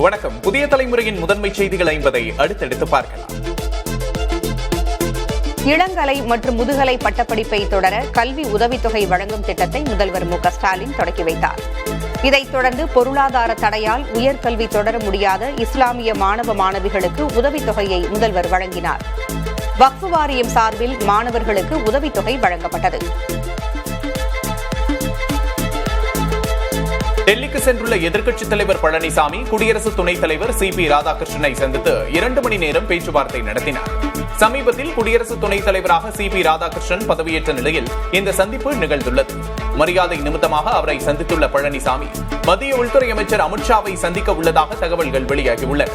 வணக்கம். புதிய தலைமுறையின் முதன்மை செய்திகள் 50 அடுத்தடுத்து பார்க்கலாம். இளங்கலை மற்றும் முதுகலை பட்டப்படிப்பை தொடர கல்வி உதவித்தொகை வழங்கும் திட்டத்தை முதல்வர் மு க ஸ்டாலின் தொடக்கி வைத்தார். இதைத் தொடர்ந்து பொருளாதார தடையால் உயர்கல்வி தொடர முடியாத இஸ்லாமிய மாணவ மாணவிகளுக்கு உதவித்தொகையை முதல்வர் வழங்கினார். வக்ஃப் வாரியம் சார்பில் மாணவர்களுக்கு உதவித்தொகை வழங்கப்பட்டது. டெல்லிக்கு சென்றுள்ள எதிர்க்கட்சித் தலைவர் பழனிசாமி குடியரசு துணைத் தலைவர் சி.பி. ராதாகிருஷ்ணனை சந்தித்து 2 மணி நேரம் பேச்சுவார்த்தை நடத்தினார். சமீபத்தில் குடியரசு துணைத் தலைவராக சி.பி. ராதாகிருஷ்ணன் பதவியேற்ற நிலையில் இந்த சந்திப்பு நிகழ்ந்துள்ளது. மரியாதை நிமித்தமாக அவரை சந்தித்துள்ள பழனிசாமி மத்திய உள்துறை அமைச்சர் அமித்ஷாவை சந்திக்க உள்ளதாக தகவல்கள் வெளியாகியுள்ளன.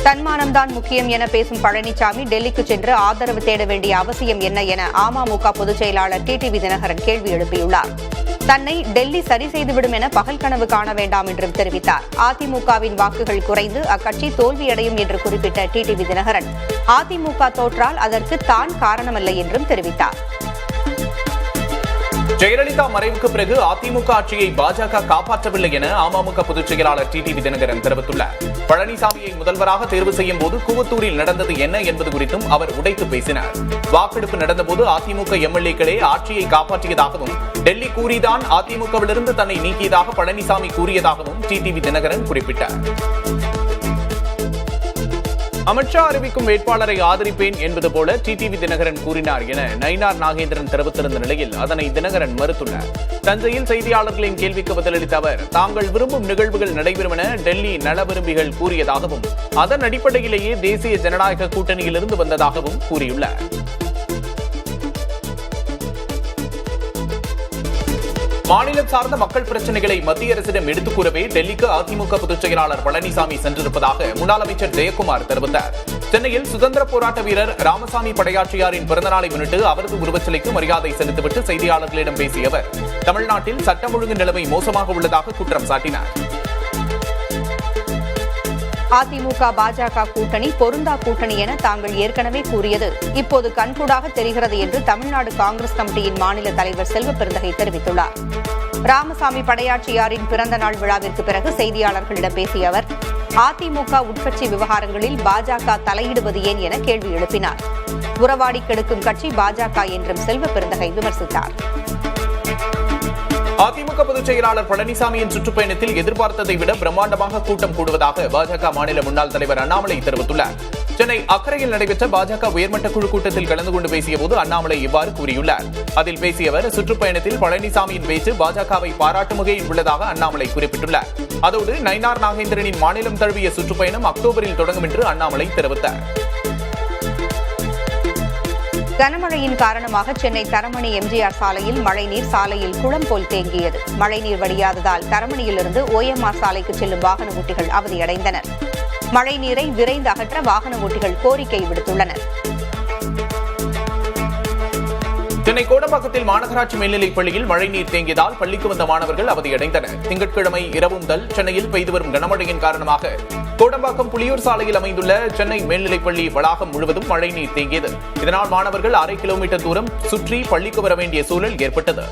தன்மானம்தான் முக்கியம் என பேசும் பழனிசாமி டெல்லிக்கு சென்று ஆதரவு தேட வேண்டிய அவசியம் என்ன என அமமுக பொதுச் செயலாளர் டிடிவி தினகரன் கேள்வி எழுப்பியுள்ளார். தன்னை டெல்லி சரி செய்துவிடும் என பகல் கனவு காண வேண்டாம் என்றும் தெரிவித்தார். அதிமுகவின் வாக்குகள் குறைந்து அக்கட்சி தோல்வியடையும் என்று குறிப்பிட்ட டிடிவி தினகரன் அதிமுக தோற்றால் அதற்கு தான் காரணமல்ல என்றும் தெரிவித்தார். ஜெயலலிதா மறைவுக்கு பிறகு அதிமுக ஆட்சியை பாஜக காப்பாற்றவில்லை என அமமுக பொதுச் செயலாளர் டிடிவி தினகரன் தெரிவித்துள்ளார். பழனிசாமியை முதல்வராக தேர்வு செய்யும் போது கூவத்தூரில் நடந்தது என்ன என்பது குறித்தும் அவர் உடைத்து பேசினார். வாக்கெடுப்பு நடந்தபோது அதிமுக எம்எல்ஏக்களே ஆட்சியை காப்பாற்றியதாகவும் டெல்லி கூறிதான் அதிமுகவிலிருந்து தன்னை நீக்கியதாக பழனிசாமி கூறியதாகவும் டிடிவி தினகரன் குறிப்பிட்டார். அமித்ஷா அறிவிக்கும் வேட்பாளரை ஆதரிப்பேன் என்பது போல டிடிவி தினகரன் கூறினார் என நயினார் நாகேந்திரன் தெரிவித்திருந்த நிலையில் அதனை தினகரன் மறுத்துள்ளார். தஞ்சையில் செய்தியாளர்களின் கேள்விக்கு பதிலளித்த அவர் தாங்கள் விரும்பும் நிகழ்வுகள் நடைபெறும் என டெல்லி நல விரும்பிகள் கூறியதாகவும் அதன் அடிப்படையிலேயே தேசிய ஜனநாயக கூட்டணியிலிருந்து வந்ததாகவும் கூறியுள்ளார். மாநிலம் சார்ந்த மக்கள் பிரச்சனைகளை மத்திய அரசிடம் எடுத்துக் கூறவே டெல்லிக்கு அதிமுக பொதுச் செயலாளர் பழனிசாமி சென்றிருப்பதாக முன்னாள் அமைச்சர் ஜெயக்குமார் தெரிவித்தார். சென்னையில் சுதந்திர போராட்ட வீரர் ராமசாமி படையாட்சியாரின் பிறந்தநாளை முன்னிட்டு அவரது உருவச்சிலைக்கு மரியாதை செலுத்திவிட்டு செய்தியாளர்களிடம் பேசிய அவர் தமிழ்நாட்டில் சட்டம் ஒழுங்கு நிலைமை மோசமாக உள்ளதாக குற்றம் சாட்டினார். அதிமுக பாஜக கூட்டணி பொருந்தா கூட்டணி என தாங்கள் ஏற்கனவே கூறியது இப்போது கண்கூடாக தெரிகிறது என்று தமிழ்நாடு காங்கிரஸ் கமிட்டியின் மாநில தலைவர் செல்வ பெருந்தகை தெரிவித்துள்ளார். ராமசாமி படையாட்சியாரின் பிறந்த நாள் விழாவிற்கு பிறகு செய்தியாளர்களிடம் பேசிய அவர் அதிமுக உட்கட்சி விவகாரங்களில் பாஜக தலையிடுவது ஏன் என கேள்வி எழுப்பினார். உறவாடி கெடுக்கும் கட்சி பாஜக என்றும் செல்வ பெருந்தகை விமர்சித்தார். அதிமுக பொதுச் செயலாளர் பழனிசாமியின் சுற்றுப்பயணத்தில் எதிர்பார்த்ததை விட பிரம்மாண்டமாக கூட்டம் கூடுவதாக பாஜக மாநில முன்னாள் தலைவர் அண்ணாமலை தெரிவித்துள்ளார். சென்னை அக்கரையில் நடைபெற்ற பாஜக உயர்மட்ட குழு கூட்டத்தில் கலந்து கொண்டு பேசிய போது அண்ணாமலை இவ்வாறு கூறியுள்ளார். அதில் பேசிய அவர் சுற்றுப்பயணத்தில் பழனிசாமியின் பேச்சு பாஜகவை பாராட்டும் வகையில் உள்ளதாக அண்ணாமலை குறிப்பிட்டுள்ளார். அதோடு நயினார் நாகேந்திரனின் மாநிலம் தழுவிய சுற்றுப்பயணம் அக்டோபரில் தொடங்கும் என்று அண்ணாமலை தெரிவித்தார். கனமழையின் காரணமாக சென்னை தரமணி எம்ஜிஆர் சாலையில் மழைநீர் சாலையில் குளம் போல் தேங்கியது. மழைநீர் வடியாததால் தரமணியிலிருந்து OMR சாலைக்கு செல்லும் வாகன ஓட்டிகள் அவதியடைந்தனர். மழைநீரை விரைந்து அகற்ற வாகன ஓட்டிகள் கோரிக்கை விடுத்துள்ளனர். சென்னை கோடம்பாக்கத்தில் மாநகராட்சி மேல்நிலைப் பள்ளியில் மழைநீர் தேங்கியதால் பள்ளிக்கு வந்த மாணவர்கள் அவதியடைந்தனர். திங்கட்கிழமை இரவு முதல் சென்னையில் பெய்து வரும் கனமழையின் காரணமாக கோடம்பாக்கம் புலியூர் சாலையில் அமைந்துள்ள சென்னை மேல்நிலைப் பள்ளி வளாகம் முழுவதும் மழைநீர் தேங்கியது. இதனால் மாணவர்கள் 1/2 கிலோமீட்டர் தூரம் சுற்றி பள்ளிக்கு வர வேண்டிய சூழல் ஏற்பட்டது.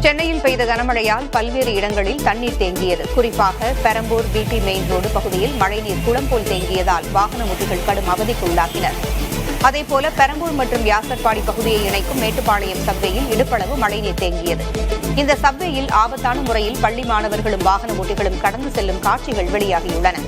சென்னையில் பெய்த கனமழையால் பல்வேறு இடங்களில் தண்ணீர் தேங்கியது. குறிப்பாக பெரம்பூர் BT மெயின் ரோடு பகுதியில் மழைநீர் குளம் போல் தேங்கியதால் வாகன ஓட்டிகள் கடும் அவதிக்கு உள்ளாகினர். அதேபோல பெரம்பூர் மற்றும் வியாசர்பாடி பகுதியை இணைக்கும் மேட்டுப்பாளையம் சப்வேயில் இடுப்பளவு மழைநீர் தேங்கியது. இந்த சப்வேயில் ஆபத்தான முறையில் பள்ளி மாணவர்களும் வாகன ஓட்டிகளும் கடந்து செல்லும் காட்சிகள் வெளியாகியுள்ளன.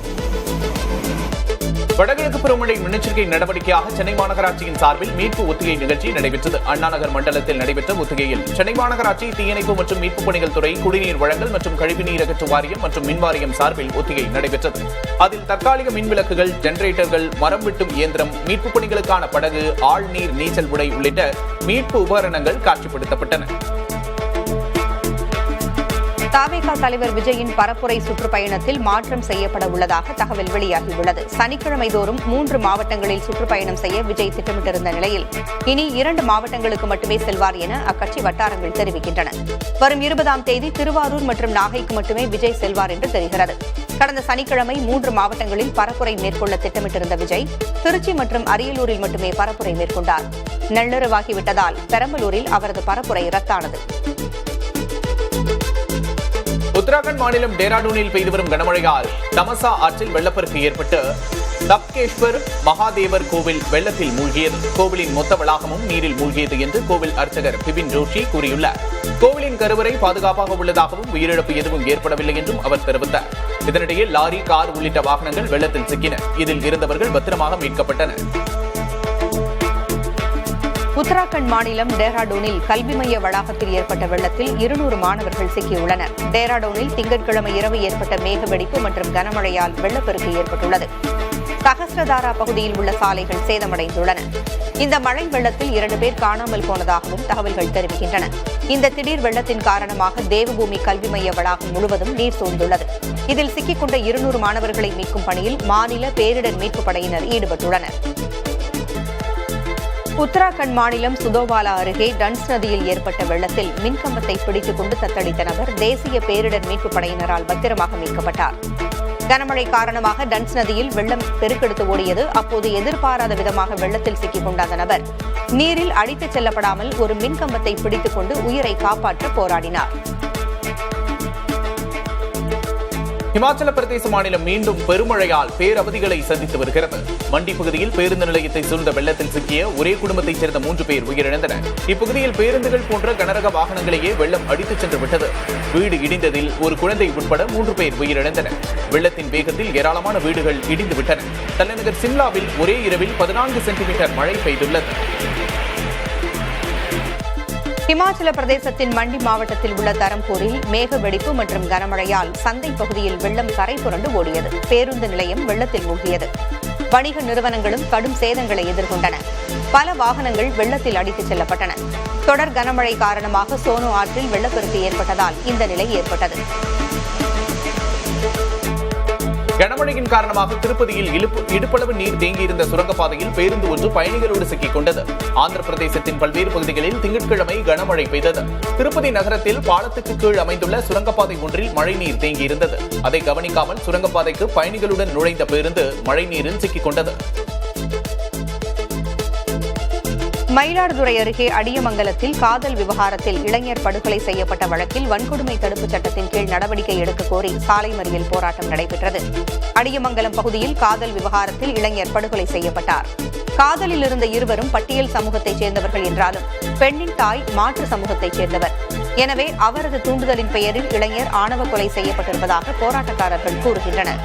வடகிழக்கு பருவமழை முன்னெச்சரிக்கை நடவடிக்கையாக சென்னை மாநகராட்சியின் சார்பில் மீட்பு ஒத்திகை நிகழ்ச்சி நடைபெற்றது. அண்ணாநகர் மண்டலத்தில் நடைபெற்ற ஒத்திகையில் சென்னை மாநகராட்சி தீயணைப்பு மற்றும் மீட்புப் பணிகள் துறை, குடிநீர் வழங்கல் மற்றும் கழிவுநீர் அகற்று வாரியம் மற்றும் மின்வாரியம் சார்பில் ஒத்திகை நடைபெற்றது. அதில் தற்காலிக மின் விளக்குகள், ஜெனரேட்டர்கள், மரம் வெட்டும் இயந்திரம், மீட்புப் பணிகளுக்கான படகு, ஆழ்நீர் நீச்சல் உடை உள்ளிட்ட மீட்பு உபகரணங்கள் காட்சிப்படுத்தப்பட்டன. தவேக தலைவர் விஜயின் பரப்புரை சுற்றுப்பயணத்தில் மாற்றம் செய்யப்பட உள்ளதாக தகவல் வெளியாகியுள்ளது. சனிக்கிழமை தோறும் 3 மாவட்டங்களில் சுற்றுப்பயணம் செய்ய விஜய் திட்டமிட்டிருந்த நிலையில் இனி 2 மாவட்டங்களுக்கு மட்டுமே செல்வார் என அக்கட்சி வட்டாரங்கள் தெரிவிக்கின்றன. வரும் 20ஆம் தேதி திருவாரூர் மற்றும் நாகைக்கு மட்டுமே விஜய் செல்வார் என்று தெரிகிறது. கடந்த சனிக்கிழமை 3 மாவட்டங்களில் பரப்புரை மேற்கொள்ள திட்டமிட்டிருந்த விஜய் திருச்சி மற்றும் அரியலூரில் மட்டுமே பரப்புரை மேற்கொண்டார். நள்ளிரவாகிவிட்டதால் பெரம்பலூரில் அவரது பரப்புரை ரத்தானது. உத்தராகண்ட் மாநிலம் டேராடூனில் பெய்து வரும் கனமழையால் தமசா ஆற்றில் வெள்ளப்பெருக்கு ஏற்பட்டு தப்கேஸ்வர் மகாதேவர் கோவில் வெள்ளத்தில் மூழ்கியது. கோவிலின் மொத்த வளாகமும் நீரில் மூழ்கியது என்று கோவில் அர்ச்சகர் பிபின் ஜோஷி கூறியுள்ளார். கோவிலின் கருவறை பாதுகாப்பாக உள்ளதாகவும் உயிரிழப்பு எதுவும் ஏற்படவில்லை என்றும் அவர் தெரிவித்தார். இதனிடையே லாரி, கார் உள்ளிட்ட வாகனங்கள் வெள்ளத்தில் சிக்கின. இதில் இருந்தவர்கள் பத்திரமாக மீட்கப்பட்டனர். உத்தராகண்ட் மாநிலம் டேராடூனில் கல்வி மைய வளாகத்தில் ஏற்பட்ட வெள்ளத்தில் 200 மாணவர்கள் சிக்கியுள்ளனர். டேராடூனில் திங்கட்கிழமை இரவு ஏற்பட்ட மேக வெடிப்பு மற்றும் கனமழையால் வெள்ளப்பெருக்கு ஏற்பட்டுள்ளது. சகஸ்ரதாரா பகுதியில் உள்ள சாலைகள் சேதமடைந்துள்ளன. இந்த மழை வெள்ளத்தில் 2 பேர் காணாமல் போனதாகவும் தகவல்கள் தெரிவிக்கின்றன. இந்த திடீர் வெள்ளத்தின் காரணமாக தேவபூமி கல்வி மைய வளாகம் முழுவதும் நீர் சூழ்ந்துள்ளது. இதில் சிக்கிக்கொண்ட 200 மாணவர்களை மீட்கும் பணியில் மாநில பேரிடர் மீட்புப் படையினர் ஈடுபட்டுள்ளனர். உத்தராகண்ட் மாநிலம் சுதோவாலா அருகே டன்ஸ் நதியில் ஏற்பட்ட வெள்ளத்தில் மின்கம்பத்தை பிடித்துக் கொண்டு தத்தளித்த நபர் தேசிய பேரிடர் மீட்புப் படையினரால் பத்திரமாக மீட்கப்பட்டார். கனமழை காரணமாக டன்ஸ் நதியில் வெள்ளம் பெருக்கெடுத்து ஓடியது. அப்போது எதிர்பாராத விதமாக வெள்ளத்தில் சிக்கிக் கொண்ட அந்த நபர் நீரில் அடித்துச் செல்லப்படாமல் ஒரு மின்கம்பத்தை பிடித்துக் கொண்டு உயிரை காப்பாற்ற போராடினார். இமாச்சல பிரதேச மாநிலம் மீண்டும் பெருமழையால் பேரவதிகளை சந்தித்து வருகிறது. மண்டி பகுதியில் பேருந்து நிலையத்தை சூழ்ந்த வெள்ளத்தில் சிக்கிய ஒரே குடும்பத்தைச் சேர்ந்த 3 பேர் உயிரிழந்தனர். இப்பகுதியில் பேருந்துகள் போன்ற கனரக வாகனங்களையே வெள்ளம் அடித்துச் சென்று விட்டது. வீடு இடிந்ததில் ஒரு குழந்தை உட்பட 3 பேர் உயிரிழந்தனர். வெள்ளத்தின் வேகத்தில் ஏராளமான வீடுகள் இடிந்து விட்டன. தலைநகர் சிம்லாவில் ஒரே இரவில் 14 சென்டிமீட்டர் மழை பெய்துள்ளது. இமாச்சல பிரதேசத்தின் மண்டி மாவட்டத்தில் உள்ள தரம்பூரில் மேக வெடிப்பு மற்றும் கனமழையால் சந்தை பகுதியில் வெள்ளம் கரை புரண்டு ஓடியது. பேருந்து நிலையம் வெள்ளத்தில் மூழ்கியது. வணிக நிறுவனங்களும் கடும் சேதங்களை எதிர்கொண்டன. பல வாகனங்கள் வெள்ளத்தில் அடித்துச் செல்லப்பட்டன. தொடர் கனமழை காரணமாக சோனு ஆற்றில் வெள்ளப்பெருக்கு ஏற்பட்டதால் இந்த நிலை ஏற்பட்டது. கனமழையின் காரணமாக திருப்பதியில் இடுப்பளவு நீர் தேங்கியிருந்த சுரங்கப்பாதையில் பேருந்து ஒன்று பயணிகளோடு சிக்கிக் கொண்டது. ஆந்திர பிரதேசத்தின் பல்வேறு பகுதிகளில் திங்கட்கிழமை கனமழை பெய்தது. திருப்பதி நகரத்தில் பாலத்துக்கு கீழ் அமைந்துள்ள சுரங்கப்பாதை ஒன்றில் மழைநீர் தேங்கியிருந்தது. அதை கவனிக்காமல் சுரங்கப்பாதைக்கு பயணிகளுடன் நுழைந்த பேருந்து மழைநீரில் சிக்கிக் கொண்டது. மயிலாடுதுறை அருகே அடியமங்கலத்தில் காதல் விவகாரத்தில் இளைஞர் படுகொலை செய்யப்பட்ட வழக்கில் வன்கொடுமை தடுப்புச் சட்டத்தின் கீழ் நடவடிக்கை எடுக்க கோரி சாலை மறியல் போராட்டம் நடைபெற்றது. அடியமங்கலம் பகுதியில் காதல் விவகாரத்தில் இளைஞர் படுகொலை செய்யப்பட்டார். காதலில் இருந்த இருவரும் பட்டியல் சமூகத்தைச் சேர்ந்தவர்கள் என்றாலும் பெண்ணின் தாய் மாற்று சமூகத்தைச் சேர்ந்தவர். எனவே அவரது தூண்டுதலின் பெயரில் இளைஞர் ஆணவ கொலை செய்யப்பட்டிருப்பதாக போராட்டக்காரர்கள் கூறுகின்றனர்.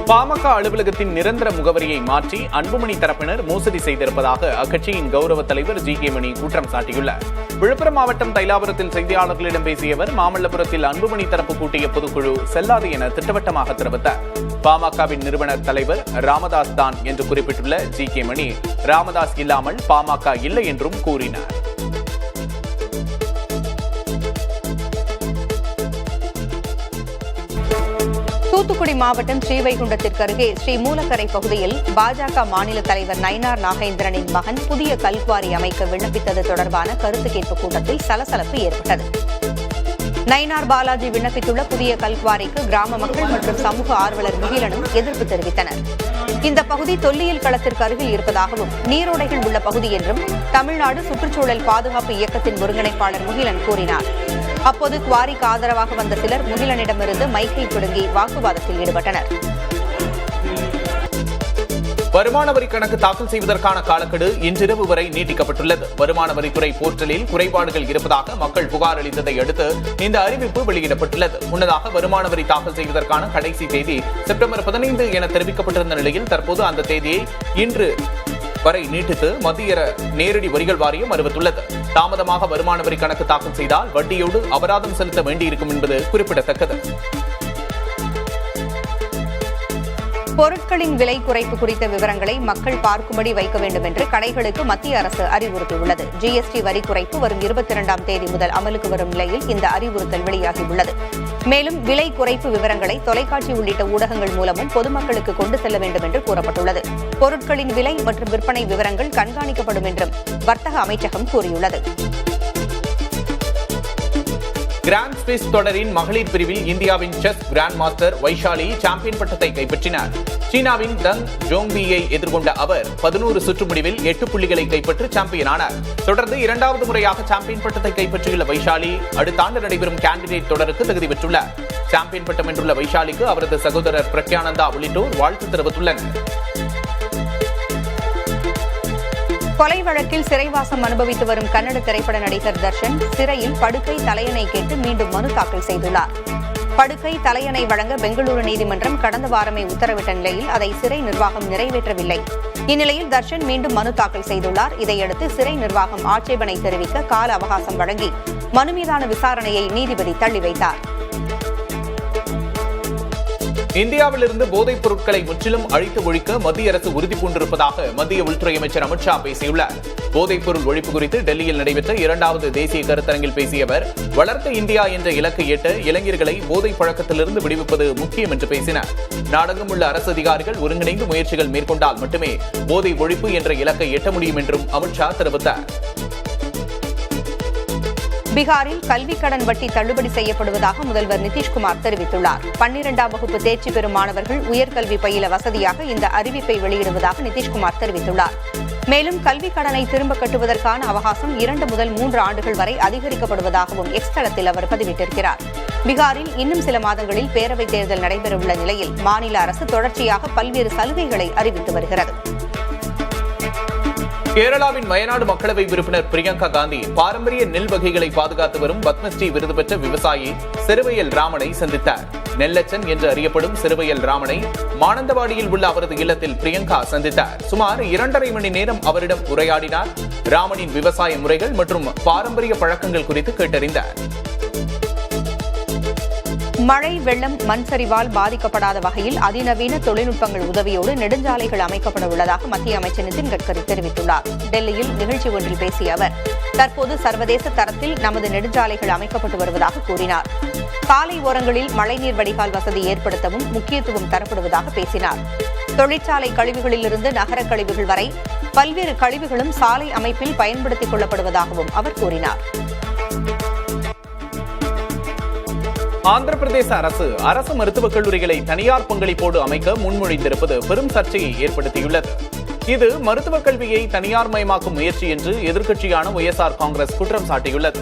பாமக அலுவலகத்தின் நிரந்தர முகவரியை மாற்றி அன்புமணி தரப்பினர் மோசடி செய்திருப்பதாக அக்கட்சியின் கௌரவ தலைவர் ஜி.கே. மணி குற்றம் சாட்டியுள்ளார். விழுப்புரம் மாவட்டம் தைலாபுரத்தில் செய்தியாளர்களிடம் பேசிய அவர், மாமல்லபுரத்தில் அன்புமணி தரப்பு கூட்டிய பொதுக்குழு செல்லாது என திட்டவட்டமாக தெரிவித்தார். பாமகவின் நிறுவனர் தலைவர் ராமதாஸ் தான் என்று குறிப்பிட்டுள்ள ஜி.கே. மணி, ராமதாஸ் இல்லாமல் பாமக இல்லை என்றும் கூறினார். தூத்துக்குடி மாவட்டம் ஸ்ரீவைகுண்டத்திற்கு அருகே ஸ்ரீ மூலக்கரை பகுதியில் பாஜக மாநில தலைவர் நயினார் நாகேந்திரனின் மகன் புதிய கல்குவாரி அமைக்க விண்ணப்பித்தது தொடர்பான கருத்து கேட்பு கூட்டத்தில் சலசலப்பு ஏற்பட்டது. நயினார் பாலாஜி விண்ணப்பித்துள்ள புதிய கல்குவாரிக்கு கிராம மக்கள் மற்றும் சமூக ஆர்வலர் முகிலனும் எதிர்ப்பு தெரிவித்தனர். இந்த பகுதி தொல்லியல் களத்திற்கு அருகில் இருப்பதாகவும் நீரோடைகள் உள்ள பகுதி என்றும் தமிழ்நாடு சுற்றுச்சூழல் பாதுகாப்பு இயக்கத்தின் ஒருங்கிணைப்பாளர் முகிலன் கூறினார். அப்போது குவாரிக்கு ஆதரவாக வந்த சிலர் முகிலனிடமிருந்து மைக்கை பிடுங்கி வாக்குவாதத்தில் ஈடுபட்டனர். வருமான வரி கணக்கு தாக்கல் செய்வதற்கான காலக்கெடு இன்றிரவு வரை நீட்டிக்கப்பட்டுள்ளது. வருமான வரித்துறை போர்ட்டலில் குறைபாடுகள் இருப்பதாக மக்கள் புகார் அளித்ததை அடுத்து இந்த அறிவிப்பு வெளியிடப்பட்டுள்ளது. முன்னதாக வருமான வரி தாக்கல் செய்வதற்கான கடைசி தேதி செப்டம்பர் 15 என தெரிவிக்கப்பட்டிருந்த நிலையில் தற்போது அந்த தேதியை இன்று வரை நீட்டித்து மத்திய நேரடி வரிகள் வாரியம் அறிவித்துள்ளது. தாமதமாக வருமான வரி கணக்கு தாக்கல் செய்தால் வட்டியோடு அபராதம் செலுத்த வேண்டியிருக்கும் என்பது குறிப்பிடத்தக்கது. பொருட்களின் விலை குறைப்பு குறித்த விவரங்களை மக்கள் பார்க்கும்படி வைக்க வேண்டும் என்று கடைகளுக்கு மத்திய அரசு அறிவுறுத்தியுள்ளது. ஜிஎஸ்டி வரி குறைப்பு வரும் 22ஆம் தேதி முதல் அமலுக்கு வரும் நிலையில் இந்த அறிவுறுத்தல் வெளியாகியுள்ளது. மேலும் விலை குறைப்பு விவரங்களை தொலைக்காட்சி உள்ளிட்ட ஊடகங்கள் மூலமும் பொதுமக்களுக்கு கொண்டு செல்ல வேண்டும் என்று கூறப்பட்டுள்ளது. பொருட்களின் விலை மற்றும் விற்பனை விவரங்கள் கண்காணிக்கப்படும் என்றும் வர்த்தக அமைச்சகம் கூறியுள்ளது. கிராண்ட் ஸ்விஸ் தொடரின் மகளிர் பிரிவில் இந்தியாவின் chess grandmaster Vaishali champion பட்டத்தை கைப்பற்றினார். சீனாவின் தங் ஜோங்பியை எதிர்கொண்ட அவர் 11 சுற்று முடிவில் 8 புள்ளிகளை கைப்பற்றி சாம்பியனானார். தொடர்ந்து இரண்டாவது முறையாக சாம்பியன் பட்டத்தை கைப்பற்றியுள்ள வைஷாலி அடுத்த ஆண்டு நடைபெறும் கேண்டிடேட் தொடருக்கு தகுதி பெற்றுள்ளார். சாம்பியன் பட்டம் வென்றுள்ள வைஷாலிக்கு அவரது சகோதரர் பிரக்யானந்தா உள்ளிட்டோர் வாழ்த்து தெரிவித்துள்ளனர். கொலை வழக்கில் சிறைவாசம் அனுபவித்து வரும் கன்னட திரைப்பட நடிகர் தர்ஷன் சிறையில் படுக்கை தலையணை கேட்டு மீண்டும் மனு தாக்கல் செய்துள்ளார். படுக்கை தலையணை வழங்க பெங்களூரு நீதிமன்றம் கடந்த வாரமே உத்தரவிட்ட நிலையில் அதை சிறை நிர்வாகம் நிறைவேற்றவில்லை. இந்நிலையில் தர்ஷன் மீண்டும் மனு தாக்கல் செய்துள்ளார். இதையடுத்து சிறை நிர்வாகம் ஆட்சேபனை தெரிவிக்க கால அவகாசம் வழங்கி மனு மீதான விசாரணையை நீதிபதி தள்ளி வைத்தார். இந்தியாவிலிருந்து போதைப் பொருட்களை முற்றிலும் அழித்து ஒழிக்க மத்திய அரசு உறுதி பூண்டிருப்பதாக மத்திய உள்துறை அமைச்சர் அமித்ஷா பேசியுள்ளார். போதைப் பொருள் ஒழிப்பு குறித்து டெல்லியில் நடைபெற்ற 2வது தேசிய கருத்தரங்கில் பேசிய அவர், வளர்ந்த இந்தியா என்ற இலக்கை எட்ட இளைஞர்களை போதைப் பழக்கத்திலிருந்து விடுவிப்பது முக்கியம் என்று பேசினார். நாடெங்கும் உள்ள அரசு அதிகாரிகள் ஒருங்கிணைந்து முயற்சிகள் மேற்கொண்டால் மட்டுமே போதை ஒழிப்பு என்ற இலக்கை எட்ட முடியும் என்றும் அமித்ஷா தெரிவித்தார். பீகாரில் கல்விக் கடன் வட்டி தள்ளுபடி செய்யப்படுவதாக முதல்வர் நிதிஷ்குமார் தெரிவித்துள்ளார். 12ஆம் வகுப்பு தேர்ச்சி பெறும் மாணவர்கள் உயர்கல்வி பயில வசதியாக இந்த அறிவிப்பை வெளியிடுவதாக நிதிஷ்குமார் தெரிவித்துள்ளார். மேலும் கல்விக் கடனை திரும்ப கட்டுவதற்கான அவகாசம் 2 முதல் 3 ஆண்டுகள் வரை அதிகரிக்கப்படுவதாகவும் எக்ஸ் தளத்தில் அவர் பதிவிட்டிருக்கிறார். பீகாரில் இன்னும் சில மாதங்களில் பேரவைத் தேர்தல் நடைபெறவுள்ள நிலையில் மாநில அரசு தொடர்ச்சியாக பல்வேறு சலுகைகளை அறிவித்து வருகிறது. கேரளாவின் வயநாடு மக்களவை உறுப்பினர் பிரியங்கா காந்தி பாரம்பரிய நெல் வகைகளை பாதுகாத்து வரும் பத்மஸ்ரீ விருது பெற்ற விவசாயி சிறுவையல் ராமனை சந்தித்தார். நெல்லச்சன் என்று அறியப்படும் சிறுவையல் ராமனை மானந்தவாடியில் உள்ள அவரது இல்லத்தில் பிரியங்கா சந்தித்தார். சுமார் 2.5 மணி நேரம் அவரிடம் உரையாடினார். ராமனின் விவசாய முறைகள் மற்றும் பாரம்பரிய பழக்கங்கள் குறித்து கேட்டறிந்தார். மழை, வெள்ளம், மண் சரிவால் பாதிக்கப்படாத வகையில் அதிநவீன தொழில்நுட்பங்கள் உதவியோடு நெடுஞ்சாலைகள் அமைக்கப்பட உள்ளதாக மத்திய அமைச்சர் நிதின் கட்கரி தெரிவித்துள்ளார். டெல்லியில் நிகழ்ச்சி ஒன்றில் பேசிய அவர், தற்போது சர்வதேச தரத்தில் நமது நெடுஞ்சாலைகள் அமைக்கப்பட்டு வருவதாக கூறினார். சாலை ஓரங்களில் மழைநீர் வடிகால் வசதி ஏற்படுத்தவும் முக்கியத்துவம் தரப்படுவதாக பேசினார். தொழிற்சாலை கழிவுகளிலிருந்து நகர கழிவுகள் வரை பல்வேறு கழிவுகளும் சாலை அமைப்பில் பயன்படுத்திக் கொள்ளப்படுவதாகவும் அவர் கூறினார். ஆந்திர பிரதேச அரசு மருத்துவக் கல்லூரிகளை தனியார் பங்களிப்போடு அமைக்க முன்மொழிந்திருப்பது பெரும் சர்ச்சையை ஏற்படுத்தியுள்ளது. இது மருத்துவக் கல்வியை தனியார் மயமாக்கும் முயற்சி என்று எதிர்க்கட்சியான ஒய்எஸ்ஆர் காங்கிரஸ் குற்றம் சாட்டியுள்ளது.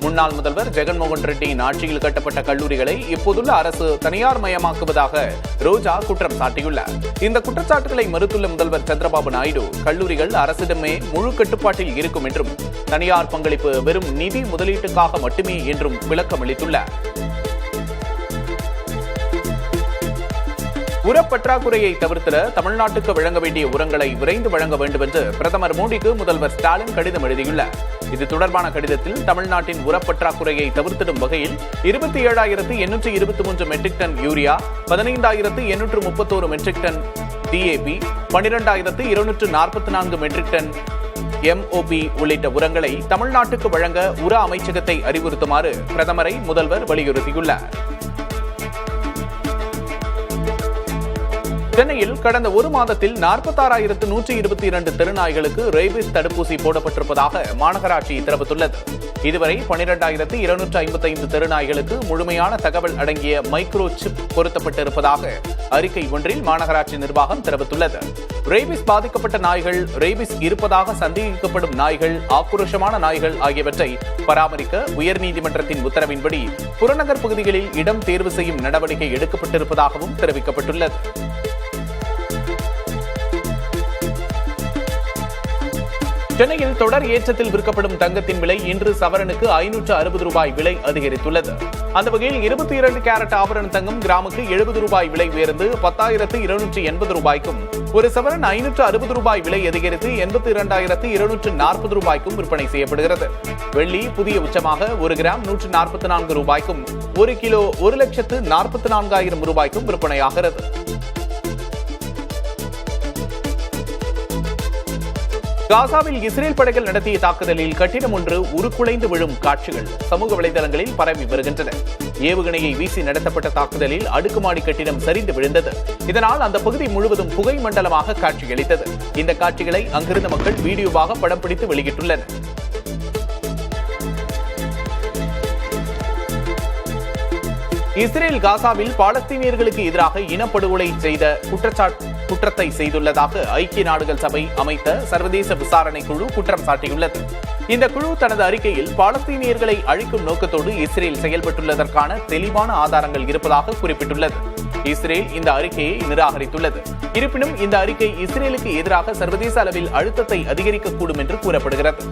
முன்னாள் முதல்வர் ஜெகன்மோகன் ரெட்டியின் ஆட்சியில் கட்டப்பட்ட கல்லூரிகளை இப்போதுள்ள அரசு தனியார் மயமாக்குவதாக ரோஜா குற்றம் சாட்டியுள்ளார். இந்த குற்றச்சாட்டுகளை மறுத்துள்ள முதல்வர் சந்திரபாபு நாயுடு, கல்லூரிகள் அரசிடமே முழு கட்டுப்பாட்டில் இருக்கும் என்றும் தனியார் பங்களிப்பு வெறும் நிதி முதலீட்டுக்காக மட்டுமே என்றும் விளக்கமளித்துள்ளார். உரப்பற்றாக்குறையை தவிர்த்திட தமிழ்நாட்டுக்கு வழங்க வேண்டிய உரங்களை விரைந்து வழங்க வேண்டும் என்று பிரதமர் மோடிக்கு முதல்வர் ஸ்டாலின் கடிதம் எழுதியுள்ளார். இது தொடர்பான கடிதத்தில் தமிழ்நாட்டின் உரப்பற்றாக்குறையை தவிர்த்திடும் வகையில் 27,823 metric tonne urea, 15,831 metric tonne DAP, 12,244 metric tonne MOP உள்ளிட்ட உரங்களை தமிழ்நாட்டுக்கு வழங்க உர அமைச்சகத்தை அறிவுறுத்துமாறு பிரதமரை முதல்வர் வலியுறுத்தியுள்ளார். சென்னையில் கடந்த ஒரு மாதத்தில் 46,122 தெருநாய்களுக்கு ரேபிஸ் தடுப்பூசி போடப்பட்டிருப்பதாக மாநகராட்சி தெரிவித்துள்ளது. இதுவரை 12,255 தெருநாய்களுக்கு முழுமையான தகவல் அடங்கிய மைக்ரோ சிப் பொருத்தப்பட்டிருப்பதாக அறிக்கை ஒன்றில் மாநகராட்சி நிர்வாகம் தெரிவித்துள்ளது. ரேபிஸ் பாதிக்கப்பட்ட நாய்கள், ரேபிஸ் இருப்பதாக சந்தேகிக்கப்படும் நாய்கள், ஆக்ரோஷமான நாய்கள் ஆகியவற்றை பராமரிக்க உயர்நீதிமன்றத்தின் உத்தரவின்படி புறநகர் பகுதிகளில் இடம் தேர்வு செய்யும் நடவடிக்கை எடுக்கப்பட்டிருப்பதாகவும் தெரிவிக்கப்பட்டுள்ளது. சென்னையில் தொடர் ஏற்றத்தில் விற்கப்படும் தங்கத்தின் விலை இன்று சவரனுக்கு 560 ரூபாய் விலை அதிகரித்துள்ளது. அந்த வகையில் 22 கேரட் ஆபரண தங்கம் கிராமுக்கு 70 ரூபாய் விலை உயர்ந்து 10,280 ரூபாய்க்கும், ஒரு சவரன் 560 ரூபாய் விலை அதிகரித்து 82,240 ரூபாய்க்கும் விற்பனை செய்யப்படுகிறது. வெள்ளி புதிய உச்சமாக 1 கிராம் 144 ரூபாய்க்கும், 1 கிலோ 1,44,000 ரூபாய்க்கும் விற்பனையாகிறது. காசாவில் இஸ்ரேல் படைகள் நடத்திய தாக்குதலில் கட்டிடம் ஒன்று உருக்குலைந்து விழும் காட்சிகள் சமூக வலைதளங்களில் பரவி வருகின்றன. ஏவுகணையை வீசி நடத்தப்பட்ட தாக்குதலில் அடுக்குமாடி கட்டிடம் சரிந்து விழுந்தது. இதனால் அந்த பகுதி முழுவதும் புகை மண்டலமாக காட்சியளித்தது. இந்த காட்சிகளை அங்கிருந்த மக்கள் வீடியோவாக படம் பிடித்து வெளியிட்டுள்ளனர். இஸ்ரேல் காசாவில் பாலஸ்தீனியர்களுக்கு எதிராக இனப்படுகொலை செய்த குற்றத்தை செய்துள்ளதாக ஐக்கிய நாடுகள் சபை அமைத்த சர்வதேச விசாரணை குழு குற்றம் சாட்டியுள்ளது. இந்த குழு தனது அறிக்கையில் பாலஸ்தீனியர்களை அழிக்கும் நோக்கத்தோடு இஸ்ரேல் செயல்பட்டுள்ளதற்கான தெளிவான ஆதாரங்கள் இருப்பதாக குறிப்பிட்டுள்ளது. இஸ்ரேல் இந்த அறிக்கையை நிராகரித்துள்ளது. இருப்பினும் இந்த அறிக்கை இஸ்ரேலுக்கு எதிராக சர்வதேச அளவில் அழுத்தத்தை அதிகரிக்கக்கூடும் என்று கூறப்படுகிறது.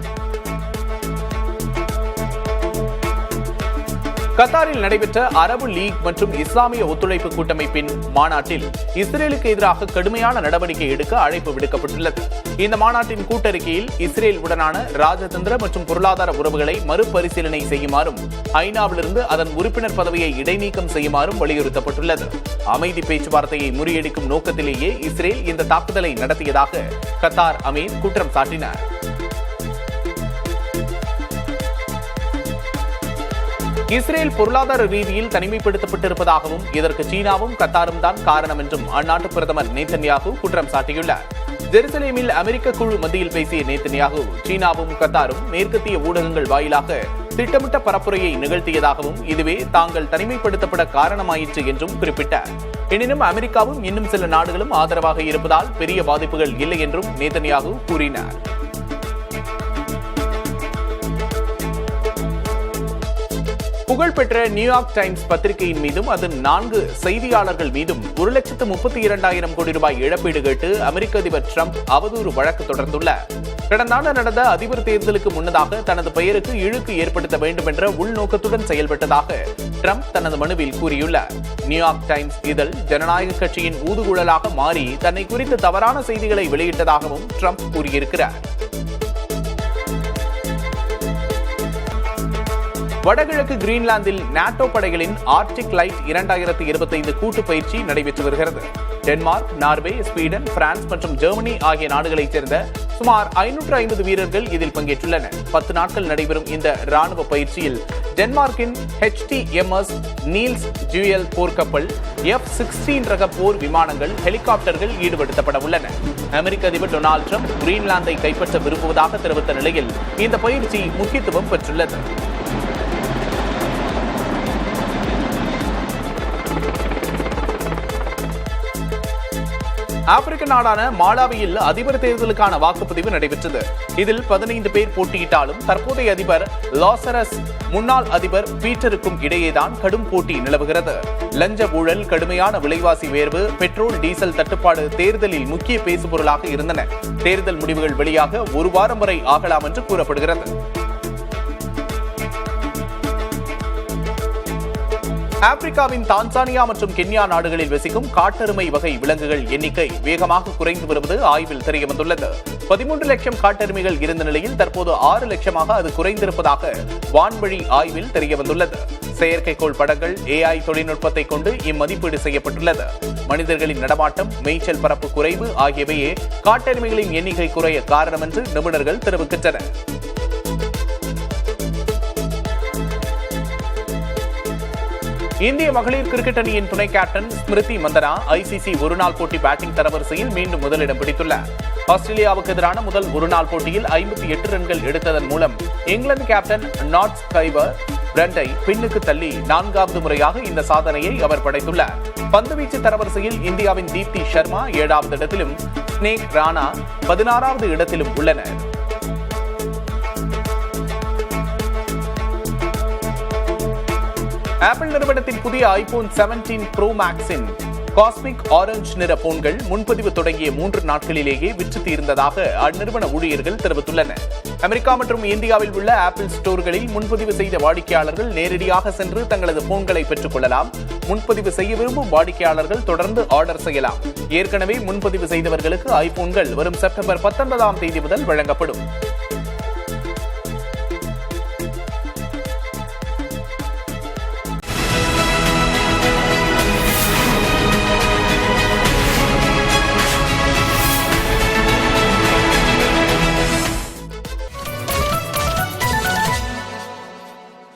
கத்தாரில் நடைபெற்ற அரபு லீக் மற்றும் இஸ்லாமிய ஒத்துழைப்பு கூட்டமைப்பின் மாநாட்டில் இஸ்ரேலுக்கு எதிராக கடுமையான நடவடிக்கை எடுக்க அழைப்பு விடுக்கப்பட்டுள்ளது. இந்த மாநாட்டின் கூட்டறிக்கையில் இஸ்ரேல் உடனான ராஜதந்திர மற்றும் பொருளாதார உறவுகளை மறுபரிசீலனை செய்யுமாறும் ஐநாவிலிருந்து அதன் உறுப்பினர் பதவியை இடைநீக்கம் செய்யுமாறும் வலியுறுத்தப்பட்டுள்ளது. அமைதி பேச்சுவார்த்தையை முறியடிக்கும் நோக்கத்திலேயே இஸ்ரேல் இந்த தாக்குதலை நடத்தியதாக கத்தார் அமீர் குற்றம் சாட்டினார். இஸ்ரேல் பொருளாதார ரீதியில் தனிமைப்படுத்தப்பட்டிருப்பதாகவும் இதற்கு சீனாவும் கத்தாரும் தான் காரணம் என்றும் அந்நாட்டு பிரதமர் நேத்தன்யாகு குற்றம் சாட்டியுள்ளார். ஜெருசலேமில் அமெரிக்க குழு மத்தியில் பேசிய நேத்தன்யாகு சீனாவும் கத்தாரும் மேற்கத்திய ஊடகங்கள் வாயிலாக திட்டமிட்ட பரப்புரையை நிகழ்த்தியதாகவும் இதுவே தாங்கள் தனிமைப்படுத்தப்பட காரணமாயிற்று என்றும் குறிப்பிட்டார். எனினும் அமெரிக்காவும் இன்னும் சில நாடுகளும் ஆதரவாக இருப்பதால் பெரிய பாதிப்புகள் இல்லை என்றும் நேத்தன்யாகு கூறினார். புகழ்பெற்ற நியூயார்க் டைம்ஸ் பத்திரிகையின் மீதும் அதன் 4 செய்தியாளர்கள் மீதும் 1,32,000 கோடி ரூபாய் இழப்பீடு கேட்டு அமெரிக்க அதிபர் டிரம்ப் அவதூறு வழக்கு தொடர்ந்துள்ளார். கடந்த ஆண்டு நடந்த அதிபர் தேர்தலுக்கு முன்னதாக தனது பெயருக்கு இழுக்கு ஏற்படுத்த வேண்டும் என்ற உள்நோக்கத்துடன் செயல்பட்டதாக டிரம்ப் தனது மனுவில் கூறியுள்ளார். நியூயார்க் டைம்ஸ் இதழ் ஜனநாயக கட்சியின் ஊதுகுழலாக மாறி தன்னை குறித்து தவறான செய்திகளை வெளியிட்டதாகவும் டிரம்ப் கூறியிருக்கிறார். வடகிழக்கு கிரீன்லாந்தில் நாட்டோ படைகளின் ஆர்டிக் லைட் 2025 கூட்டு பயிற்சி நடைபெற்று வருகிறது. டென்மார்க், நார்வே, ஸ்வீடன், பிரான்ஸ் மற்றும் ஜெர்மனி ஆகிய நாடுகளைச் சேர்ந்த சுமார் 550 வீரர்கள் இதில் பங்கேற்றுள்ளனர். 10 நாட்கள் நடைபெறும் இந்த ராணுவ பயிற்சியில் டென்மார்க்கின் HTMS நீல்ஸ் ஜூயல் போர்க்கப்பல், F-16 ரக போர் விமானங்கள், ஹெலிகாப்டர்கள் ஈடுபடுத்தப்பட உள்ளன. அமெரிக்க அதிபர் டொனால்டு டிரம்ப் கிரீன்லாந்தை கைப்பற்ற விரும்புவதாக தெரிவித்த நிலையில் இந்த பயிற்சி முக்கியத்துவம் பெற்றுள்ளது. ஆப்பிரிக்க நாடான மாலாவியில் அதிபர் தேர்தலுக்கான வாக்குப்பதிவு நடைபெற்றது. இதில் 15 பேர் போட்டியிட்டாலும் தற்போதைய அதிபர் லாசரஸ் முன்னாள் அதிபர் பீட்டருக்கும் இடையேதான் கடும் போட்டி நிலவுகிறது. லஞ்ச ஊழல், கடுமையான விலைவாசி உயர்வு, பெட்ரோல் டீசல் தட்டுப்பாடு தேர்தலில் முக்கிய பேசுபொருளாக இருந்தன. தேர்தல் முடிவுகள் வெளியாக 1 வாரம் வரை ஆகலாம் என்று கூறப்படுகிறது. ஆப்பிரிக்காவின் தான்சானியா மற்றும் கென்யா நாடுகளில் வசிக்கும் காட்டெருமை வகை விலங்குகள் எண்ணிக்கை வேகமாக குறைந்து வருவது ஆய்வில் தெரியவந்துள்ளது. 13 லட்சம் காட்டெருமைகள் இருந்த நிலையில் தற்போது 6 லட்சமாக அது குறைந்திருப்பதாக வான்வழி ஆய்வில் தெரியவந்துள்ளது. செயற்கைக்கோள் படங்கள், AI தொழில்நுட்பத்தை கொண்டு இம்மதிப்பீடு செய்யப்பட்டுள்ளது. மனிதர்களின் நடமாட்டம், மேய்ச்சல் பரப்பு குறைவு ஆகியவையே காட்டெருமைகளின் எண்ணிக்கை குறைய காரணம் என்று நிபுணர்கள் தெரிவிக்கின்றனர். இந்திய மகளிர் கிரிக்கெட் அணியின் துணை கேப்டன் ஸ்மிருதி மந்தனா ICC ஒருநாள் போட்டி பேட்டிங் தரவரிசையில் மீண்டும் முதலிடம் பிடித்துள்ளார். ஆஸ்திரேலியாவுக்கு எதிரான முதல் ஒருநாள் போட்டியில் 58 ரன்கள் எடுத்ததன் மூலம் இங்கிலாந்து கேப்டன் நாட் ஸ்கைவர் பிரண்டை பின்னுக்கு தள்ளி 4வது முறையாக இந்த சாதனையை அவர் படைத்துள்ளார். பந்துவீச்சு தரவரிசையில் இந்தியாவின் தீப்தி சர்மா 7வது இடத்திலும் ஸ்னேக் ராணா 16வது இடத்திலும் உள்ளனர். ஆப்பிள் நிறுவனத்தின் புதிய iPhone 17 Pro Maxின் காஸ்மிக் ஆரஞ்சு நிற போன்கள் முன்பதிவு தொடங்கிய 3 நாட்களிலேயே விற்று தீர்ந்ததாக அந்நிறுவன ஊழியர்கள் தெரிவித்துள்ளனர். அமெரிக்கா மற்றும் இந்தியாவில் உள்ள ஆப்பிள் ஸ்டோர்களில் முன்பதிவு செய்த வாடிக்கையாளர்கள் நேரடியாக சென்று தங்களது போன்களை பெற்றுக் கொள்ளலாம். முன்பதிவு செய்ய விரும்பும் வாடிக்கையாளர்கள் தொடர்ந்து ஆர்டர் செய்யலாம். ஏற்கனவே முன்பதிவு செய்தவர்களுக்கு ஐபோன்கள் வரும் செப்டம்பர் 19ஆம் தேதி முதல் வழங்கப்படும்.